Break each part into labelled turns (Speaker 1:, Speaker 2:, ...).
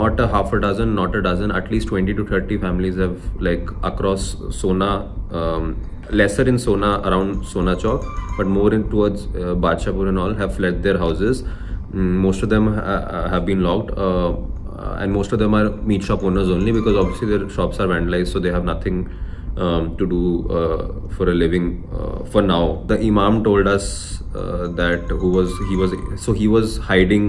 Speaker 1: not a half a dozen, not a dozen, at least 20 to 30 families have, like, across Sona, lesser in Sona, around Sona Chowk, but more in towards Badshapur and all, have fled their houses. Most of them have been locked, and most of them are meat shop owners only, because obviously their shops are vandalized, so they have nothing to do for a living for now. The Imam told us that he was hiding.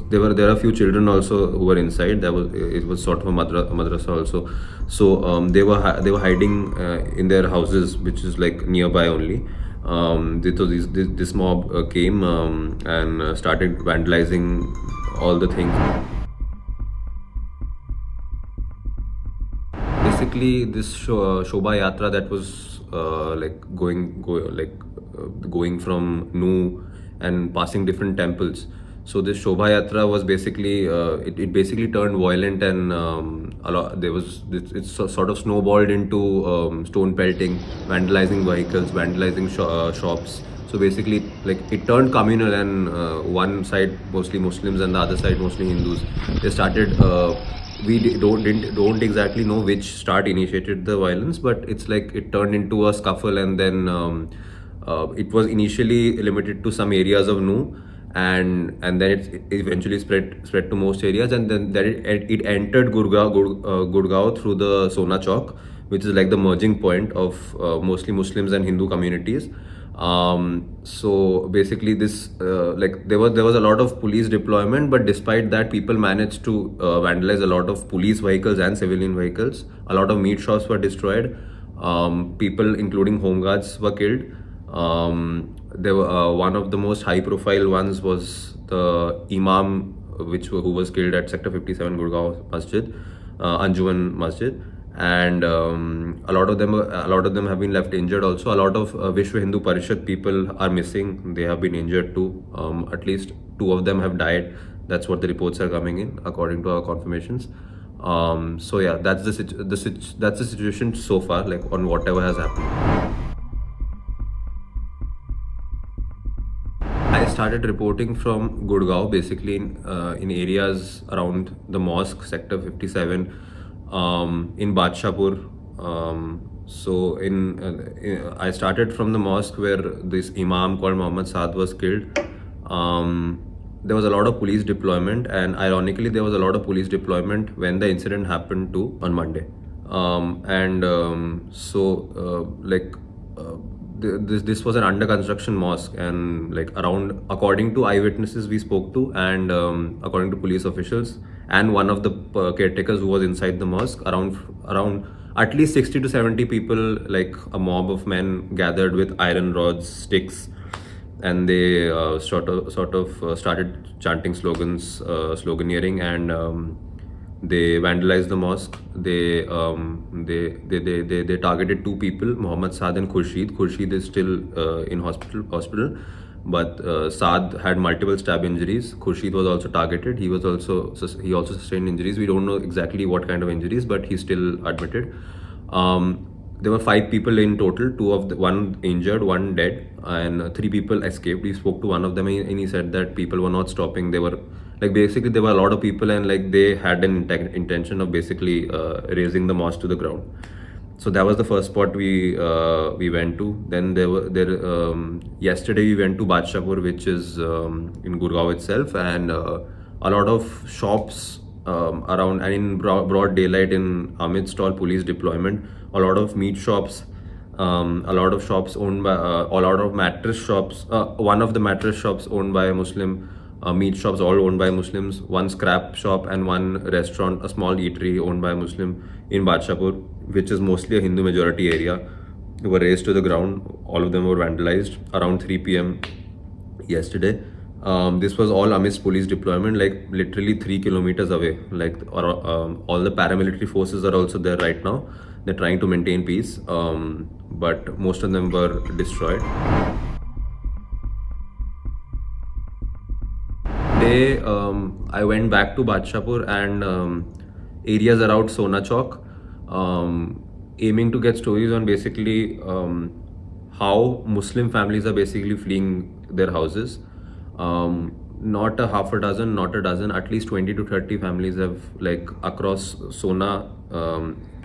Speaker 1: There are a few children also who were inside. It was sort of a madrasa also. So they were hiding in their houses, which is like nearby only. This mob came and started vandalizing all the things. Basically, this Shobha Yatra that was going from Nu and passing different temples. So this Shobha Yatra was basically it basically turned violent, and it's sort of snowballed into stone pelting, vandalizing vehicles, vandalizing shops. So basically, like, it turned communal, and one side mostly Muslims and the other side mostly Hindus. They started. Don't exactly know which start initiated the violence, but it's like it turned into a scuffle, and then it was initially limited to some areas of Nu, and then it eventually spread to most areas, and then it entered Gurgaon through the Sona Chowk, which is like the merging point of mostly Muslims and Hindu communities. So basically, this there was a lot of police deployment, but despite that, people managed to vandalize a lot of police vehicles and civilian vehicles. A lot of meat shops were destroyed. People, including home guards, were killed. There were one of the most high-profile ones was the Imam, who was killed at Sector 57 Gurgaon Masjid, Anjuman Masjid. And a lot of them have been left injured also. A lot of Vishwa Hindu Parishad people are missing. They have been injured too. At least 2 of them have died. That's what the reports are coming in according to our confirmations. So yeah, that's the situation so far, like, on whatever has happened. I started reporting from Gurgaon, basically in areas around the mosque, Sector 57, in Badshapur. I started from the mosque where this Imam called Muhammad Saad was killed. There was a lot of police deployment, and ironically, there was a lot of police deployment when the incident happened too, on Monday. This was an under construction mosque, and like, around, according to eyewitnesses we spoke to, and according to police officials and one of the caretakers who was inside the mosque, around at least 60 to 70 people, like a mob of men, gathered with iron rods, sticks, and they sort of started chanting slogans, sloganeering, and they vandalized the mosque. They targeted 2 people, Muhammad Saad and Khurshid. Khurshid is still in hospital, but Saad had multiple stab injuries. Khurshid was also targeted. He also sustained injuries. We don't know exactly what kind of injuries, but he's still admitted. There were 5 people in total. 1 injured, 1 dead, and 3 people escaped. We spoke to one of them, and he said that people were not stopping. They were, like, basically there were a lot of people, and like, they had an intention of basically raising the mosque to the ground. So that was the first spot we went to. Then yesterday we went to Badshapur, which is in Gurgaon itself, and a lot of shops around, and in broad daylight, in amidst all police deployment, a lot of meat shops, a lot of shops owned by a lot of mattress shops. One of the mattress shops owned by a Muslim, meat shops all owned by Muslims, 1 scrap shop, and 1 restaurant, a small eatery owned by a Muslim in Badshapur, which is mostly a Hindu majority area, were razed to the ground. All of them were vandalized around 3 p.m. yesterday. This was all amidst police deployment, like literally 3 kilometers away. Like, all the paramilitary forces are also there right now. They're trying to maintain peace, but most of them were destroyed. I went back to Badshapur and areas around Sona Chowk, aiming to get stories on basically how Muslim families are basically fleeing their houses. not a half a dozen, not a dozen, at least 20 to 30 families have, like, across Sona,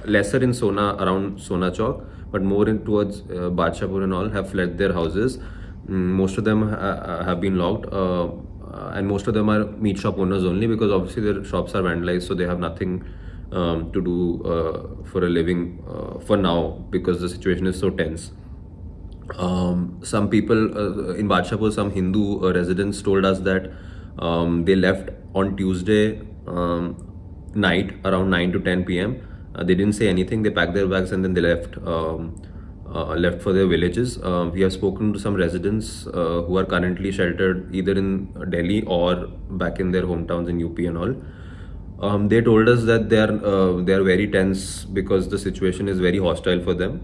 Speaker 1: lesser in Sona, around Sona Chowk, but more in towards Badshapur and all, have fled their houses. Most of them have been locked, and most of them are meat shop owners only, because obviously their shops are vandalized, so they have nothing to do for a living for now, because the situation is so tense. Some people in Badshapur, some Hindu residents told us that they left on Tuesday night around 9 to 10 p.m. They didn't say anything. They packed their bags and then they left. Left for their villages. We have spoken to some residents who are currently sheltered either in Delhi or back in their hometowns in UP and all. They told us that they are very tense because the situation is very hostile for them.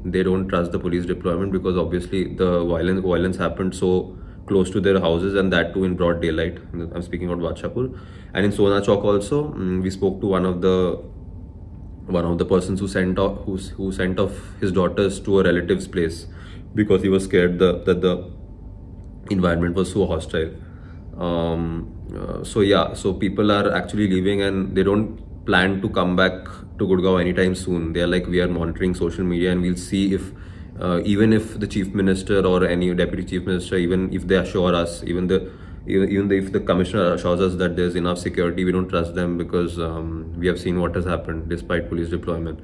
Speaker 1: They don't trust the police deployment because obviously the violence happened so close to their houses, and that too in broad daylight. I'm speaking about Badshapur. And in Sona Chowk also, we spoke to one of the persons who sent off his daughters to a relative's place because he was scared that the environment was so hostile. So people are actually leaving, and they don't plan to come back to Gurgaon anytime soon. They are like, we are monitoring social media and we'll see if even if the chief minister or any deputy chief minister, even if they assure us, even if the commissioner assures us that there's enough security, we don't trust them because we have seen what has happened despite police deployment.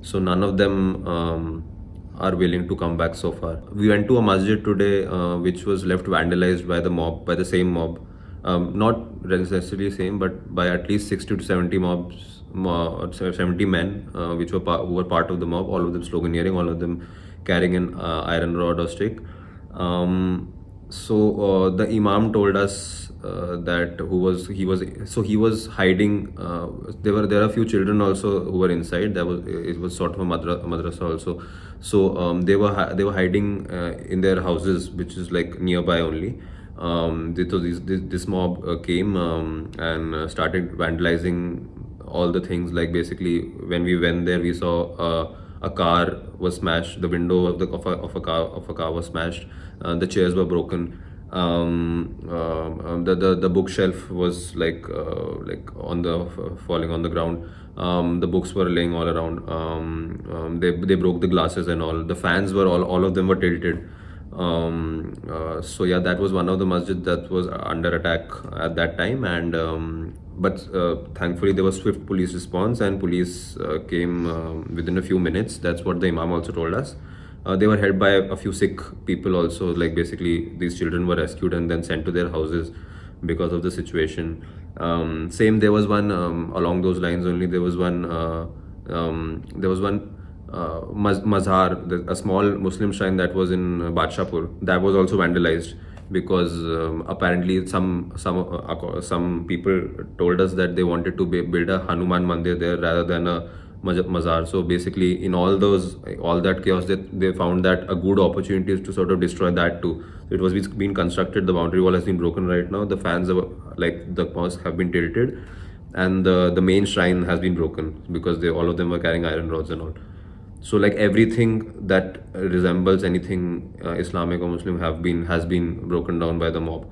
Speaker 1: So none of them are willing to come back so far. We went to a masjid today which was left vandalized by the same mob. Not necessarily same, but by at least 60 to 70 mobs, 70 men who were part of the mob, all of them sloganeering, all of them carrying an iron rod or stick. So the imam told us that he was hiding. There are a few children also who were inside. It was sort of a madrasa also. So they were hiding in their houses, which is like nearby only. This mob came and started vandalizing all the things. Like, basically, when we went there, we saw a car was smashed. The window of a car was smashed. The chairs were broken. The bookshelf was falling on the ground. The books were laying all around. They broke the glasses and all. The fans were all of them were tilted. So yeah, that was one of the masjid that was under attack at that time, and but thankfully there was swift police response, and police came within a few minutes. That's what the imam also told us. They were helped by a few Sikh people also. Like, basically, these children were rescued and then sent to their houses because of the situation. There was one along those lines only. There was one mazhar, a small Muslim shrine that was in Badshapur, that was also vandalized because apparently some people told us that they wanted to build a Hanuman Mandir there rather than a mazar. So basically, in all that chaos, they found that a good opportunity is to sort of destroy that too. It was being constructed. The boundary wall has been broken right now. The fans the mosque have been tilted, and the main shrine has been broken because all of them were carrying iron rods and all. So, like, everything that resembles anything Islamic or Muslim has been broken down by the mob.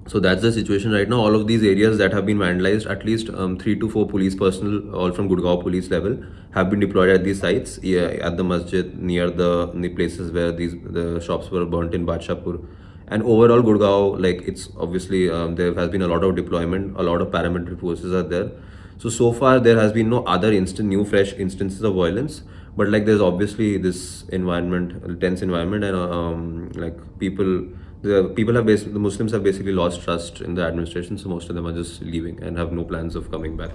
Speaker 1: So that's the situation right now. All of these areas that have been vandalized, at least 3 to 4 police personnel, all from Gurgaon police level, have been deployed at these sites, at the masjid, near the places where the shops were burnt in Badshapur. And overall, Gurgaon, like, it's obviously there has been a lot of deployment, a lot of paramilitary forces are there. So far there has been no other fresh instances of violence, but like, there's obviously this tense environment, and the Muslims have basically lost trust in the administration, so most of them are just leaving and have no plans of coming back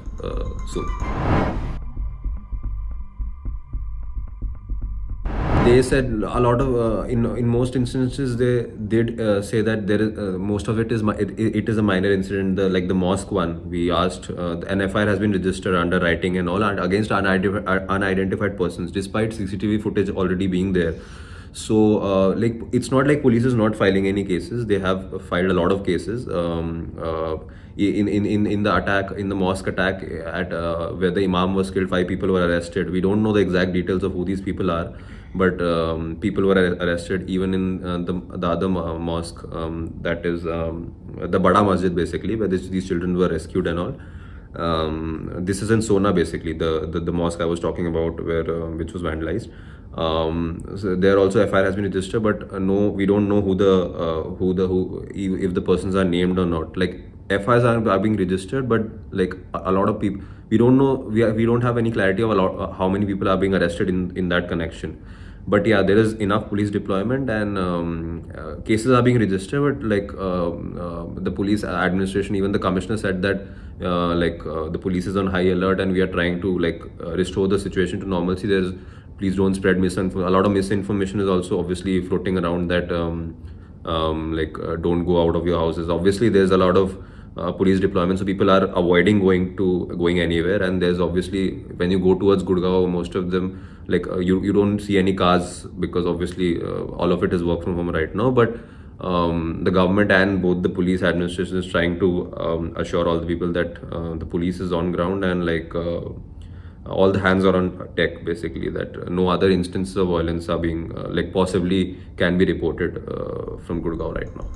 Speaker 1: soon. They said a lot of in most instances they did say that there is most of it is a minor incident. The mosque one, we asked, an FIR has been registered under writing and all, and against unidentified persons, despite CCTV footage already being there. So it's not like police is not filing any cases. They have filed a lot of cases. In the attack, in the mosque attack at where the imam was killed, 5 people were arrested. We don't know the exact details of who these people are, but people were arrested even in the other mosque, that is the Bada Masjid basically, where these children were rescued and all. This is in Sona basically, the mosque I was talking about, where which was vandalized. So there also FIR has been registered, but no, we don't know who if the persons are named or not. Like FIRs are being registered, but like a lot of people, we don't know, we don't have any clarity of a lot how many people are being arrested in that connection. But yeah, there is enough police deployment, and cases are being registered, but like the police administration, even the commissioner said that the police is on high alert, and we are trying to restore the situation to normalcy. There's Please don't spread misinformation. A lot of misinformation is also obviously floating around that don't go out of your houses. Obviously there's a lot of police deployment, so people are avoiding going anywhere. And there's obviously, when you go towards Gurgaon, most of them, you don't see any cars, because obviously all of it is work from home right now. But the government and both the police administration is trying to assure all the people that the police is on ground, and all the hands are on deck basically, that no other instances of violence are being possibly can be reported from Gurgaon right now.